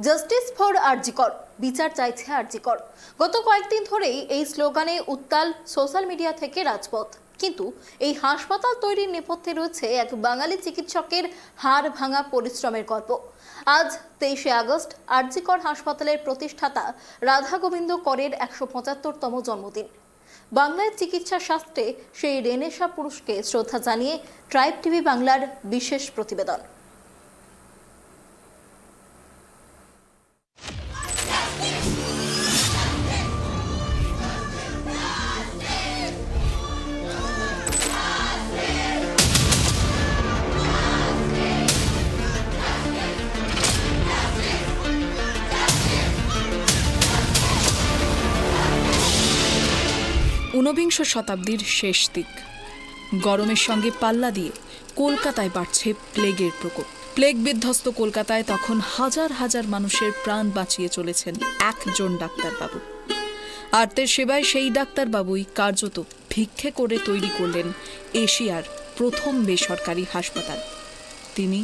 Justice for RG Kar, বিচার চাইছে আরজিকর। গত কয়েকদিন ধরেই এই স্লোগানে উত্তাল সোশ্যাল মিডিয়া থেকে রাজপথ। কিন্তু এই হাসপাতাল তৈরির নেপথ্যে রয়েছে এক বাঙালি চিকিৎসকের হাড় ভাঙা পরিশ্রমের গল্প। আজ 23শে আগস্ট আরজিকর হাসপাতালের প্রতিষ্ঠাতা রাধা গোবিন্দ করের 175তম জন্মদিন। বাংলার চিকিৎসা শাস্ত্রে সেই রেনেসা পুরুষকে শ্রদ্ধা জানিয়ে ট্রাইব টিভি বাংলার বিশেষ প্রতিবেদন। ঊনবিংশ শতাব্দীর শেষ দিক, গরমের সঙ্গে পাল্লা দিয়ে কলকাতায় বাড়ছে প্লেগের প্রকোপ। প্লেগ বিধ্বস্ত কলকাতায় তখন হাজার হাজার মানুষের প্রাণ বাঁচিয়ে চলেছেন একজন ডাক্তারবাবু। আর্তের সেবায় সেই ডাক্তারবাবুই কার্যত ভিক্ষে করে তৈরি করলেন এশিয়ার প্রথম বেসরকারি হাসপাতাল। তিনি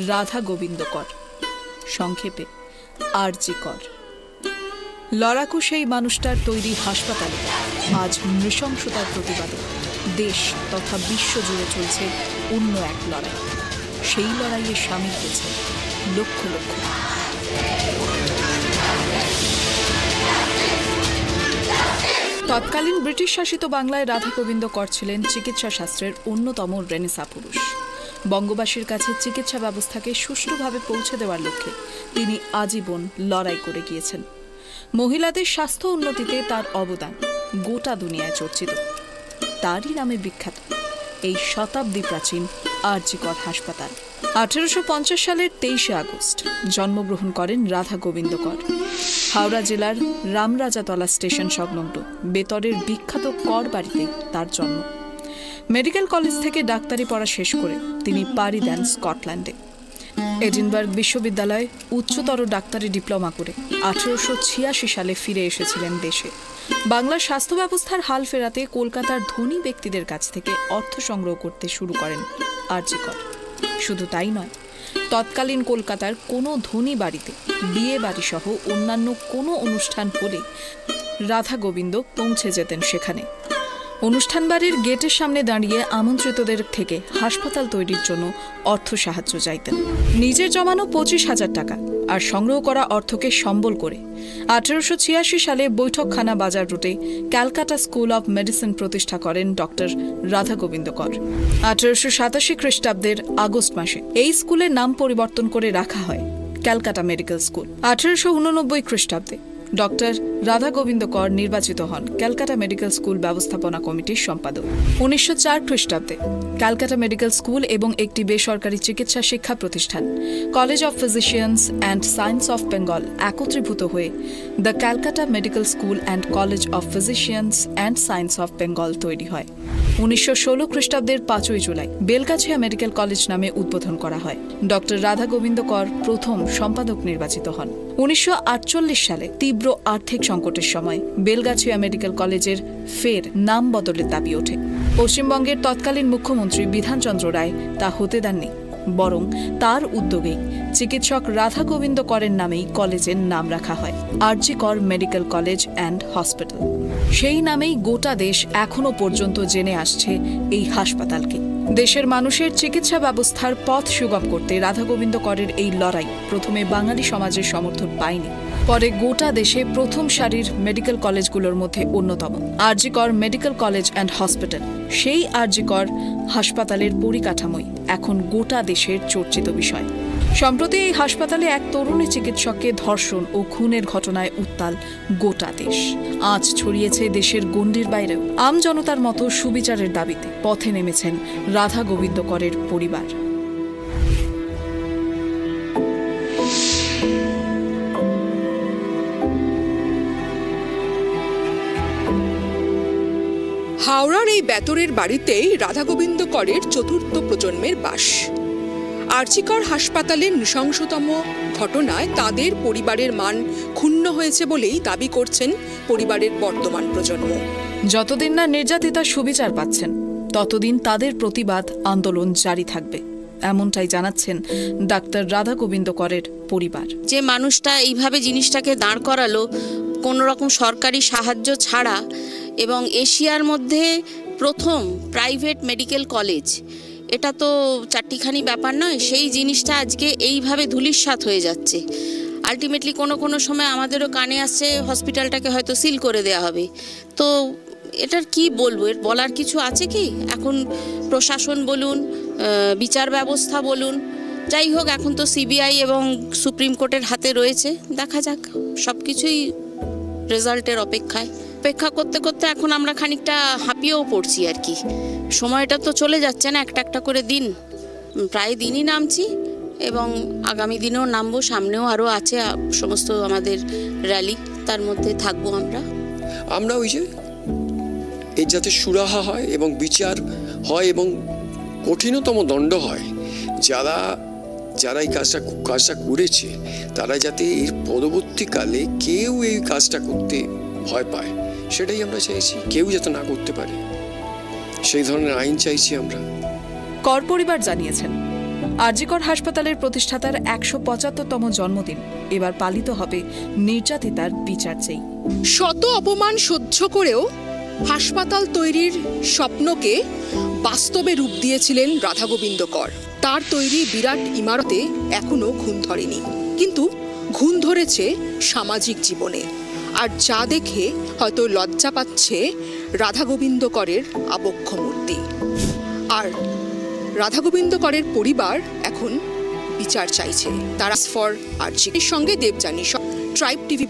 রাধা গোবিন্দ কর, সংক্ষেপে আরজি কর। লড়াকু সেই মানুষটার তৈরি হাসপাতালে আজ নৃশংসতার প্রতিবাদে দেশ তথা বিশ্ব জুড়ে চলছে অন্য এক লড়াই। সেই লড়াইয়ে সামিল হয়েছে লক্ষ লক্ষ। তৎকালীন ব্রিটিশ শাসিত বাংলায় রাধা গোবিন্দ কর ছিলেন চিকিৎসা শাস্ত্রের অন্যতম রেনেসা পুরুষ। বঙ্গবাসীর কাছে চিকিৎসা ব্যবস্থাকে সুষ্ঠুভাবে পৌঁছে দেওয়ার লক্ষ্যে তিনি আজীবন লড়াই করে গিয়েছেন। মহিলাদের স্বাস্থ্য উন্নতিতে তার অবদান গোটা দুনিয়ায় চর্চিত। তারই নামে বিখ্যাত এই শতাব্দী প্রাচীন আরজি কর হাসপাতাল। 1850 সালের 23শে আগস্ট জন্মগ্রহণ করেন রাধা গোবিন্দ কর। হাওড়া জেলার রামরাজাতলা স্টেশন সংলগ্ন বেতরের বিখ্যাত কর বাড়িতে তার জন্ম। মেডিকেল কলেজ থেকে ডাক্তারি পড়া শেষ করে তিনি পাড়ি দেন স্কটল্যান্ডে। এডিনবার্গ বিশ্ববিদ্যালয়ে উচ্চতর ডাক্তারি ডিপ্লোমা করে 1886 সালে ফিরে এসেছিলেন দেশে। বাংলার স্বাস্থ্য ব্যবস্থার হাল ফেরাতে কলকাতার ধনী ব্যক্তিদের কাছ থেকে অর্থ সংগ্রহ করতে শুরু করেন আরজি কর। শুধু তাই নয়, তৎকালীন কলকাতার কোনো ধনী বাড়িতে বিয়ে বাড়ি সহ অন্যান্য কোনো অনুষ্ঠান হলে রাধা গোবিন্দ পৌঁছে যেতেন সেখানে। অনুষ্ঠান বাড়ির গেটের সামনে দাঁড়িয়ে আমন্ত্রিতদের থেকে হাসপাতাল তৈরির জন্য অর্থ সাহায্য চাইতেন। নিজের জমানো 25,000 টাকা আর সংগ্রহ করা অর্থকে সম্বল করে 1886 সালে বৈঠকখানা বাজার রুটে ক্যালকাটা স্কুল অব মেডিসিন প্রতিষ্ঠা করেন ডক্টর রাধা গোবিন্দ কর। 1887 খ্রিস্টাব্দের আগস্ট মাসে এই স্কুলের নাম পরিবর্তন করে রাখা হয় ক্যালকাটা মেডিকেল স্কুল। 1889 খ্রিস্টাব্দে ডক্টর রাধা গোবিন্দ কর নির্বাচিত হন ক্যালকাটা মেডিকেল স্কুল ব্যবস্থাপনা কমিটির সম্পাদক। 1904 খ্রিস্টাব্দে ক্যালকাটা মেডিকেল স্কুল এবং একটি বেসরকারি চিকিৎসা শিক্ষা প্রতিষ্ঠান college of physicians and science of Bengal একত্রীভূত হয়ে the Calcutta medical school and college of physicians and science of Bengal তৈরি হয়। 1916 খ্রিস্টাব্দের 5ই জুলাই বেলগাছিয়া মেডিকেল কলেজ নামে উদ্বোধন করা হয়। ডক্টর রাধা গোবিন্দ কর প্রথম সম্পাদক নির্বাচিত হন। 1948 সালে তীব্র আর্থিক সংকটের সময় বেলগাছিয়া মেডিকেল কলেজের ফের নাম বদলের দাবি ওঠে। পশ্চিমবঙ্গের তৎকালীন মুখ্যমন্ত্রী বিধানচন্দ্র রায় তা হতে দেননি, বরং তার উদ্যোগেই চিকিৎসক রাধা গোবিন্দ করের নামেই কলেজের নাম রাখা হয় আরজি কর মেডিকেল কলেজ অ্যান্ড হসপিটাল। সেই নামেই গোটা দেশ এখনো পর্যন্ত জেনে আসছে এই হাসপাতালকে। দেশের মানুষের চিকিৎসা ব্যবস্থার পথ সুগম করতে রাধা গোবিন্দ করের এই লড়াই প্রথমে বাঙালি সমাজের সমর্থন পায়নি, পরে গোটা দেশে প্রথম সারির মেডিকেল কলেজগুলোর মধ্যে অন্যতম আরজি কর মেডিকেল কলেজ অ্যান্ড হসপিটাল। সেই আরজি কর হাসপাতালের পরিকাঠামোই এখন গোটা দেশের চর্চিত বিষয়। সম্প্রতি এই হাসপাতালে এক তরুণী চিকিৎসককে ধর্ষণ ও খুনের ঘটনায় উত্তাল গোটা দেশ। আজ ছড়িয়েছে দেশের গণ্ডির বাইরেও। আম জনতার মতো সুবিচারের দাবিতে পথে নেমেছেন রাধা গোবিন্দ করের পরিবার। হাওড়ার এই বেতরের বাড়িতেই রাধা গোবিন্দ করের 4র্থ প্রজন্মের বাস। আরজি কর হাসপাতালের নৃশংসতম ঘটনায় তাদের পরিবারের মান ক্ষুণ্ণ হয়েছে বলেই দাবি করছেন পরিবারের বর্তমান প্রজন্ম। যতদিন না নির্যাতিতা সুবিচার পাচ্ছেন ততদিন তাদের প্রতিবাদ আন্দোলন জারি থাকবে, এমনটাই জানাচ্ছেন ডাক্তার রাধা গোবিন্দ করের পরিবার। যে মানুষটা এইভাবে জিনিসটাকে দাঁড় করালো কোনো রকম সরকারি সাহায্য ছাড়া, এবং এশিয়ার মধ্যে প্রথম প্রাইভেট মেডিকেল কলেজ, এটা তো চারটিখানি ব্যাপার নয়। সেই জিনিসটা আজকে এইভাবে ধূলিসাৎ হয়ে যাচ্ছে। আলটিমেটলি কোনো সময় আমাদেরও কানে আসছে হসপিটালটাকে হয়তো সিল করে দেওয়া হবে। তো এটার কি বলবো, এর বলার কিছু আছে কি? এখন প্রশাসন বলুন, বিচার ব্যবস্থা বলুন, যাই হোক, এখন তো সিবিআই এবং সুপ্রিম কোর্টের হাতে রয়েছে। দেখা যাক, সব কিছুই রেজাল্টের অপেক্ষা করতে করতে এখন আমরা খানিকটা হাঁপিয়েও পড়ছি আর কি। সময়টা তো চলে যাচ্ছে না, একটা করে দিন, প্রায় দিনই নামছি এবং আগামী দিনেও নামবো। সামনেও আরও আছে সমস্ত আমাদের র্যালি, তার মধ্যে থাকবো আমরা ওই যে এর যাতে সুরাহা হয় এবং বিচার হয় এবং কঠিনতম দণ্ড হয়। যারা এই কাজটা করেছে তারা যাতে এর পরবর্তীকালে কেউ এই কাজটা করতে ভয় পায়, সেটাই আমরা চাইছি। কেউ যাতে না করতে পারে সেই ধরনের আইন চাইছি আমরা। কর পরিবার জানিয়েছেন, আরজিকর হাসপাতালের প্রতিষ্ঠাতার ১৭৫তম জন্মদিন এবার পালিত হবে নির্যাতিতার বিচার চেয়ে। শত অপমান সহ্য করেও হাসপাতাল তৈরির স্বপ্নকে বাস্তবে রূপ দিয়েছিলেন রাধাগোবিন্দ কর। তার তৈরি বিরাট ইমারতে এখনো ঘুণ ধরেনি, কিন্তু ঘুণ ধরেছে সামাজিক জীবনে। আর যা দেখে হয়তো লজ্জা পাচ্ছে রাধাগোবিন্দ করের আবক্ষ মূর্তি। আর রাধাগোবিন্দ করের পরিবার এখন বিচার চাইছে। তারা ফর আরজির সঙ্গে দেবযানী, ট্রাইব টিভি।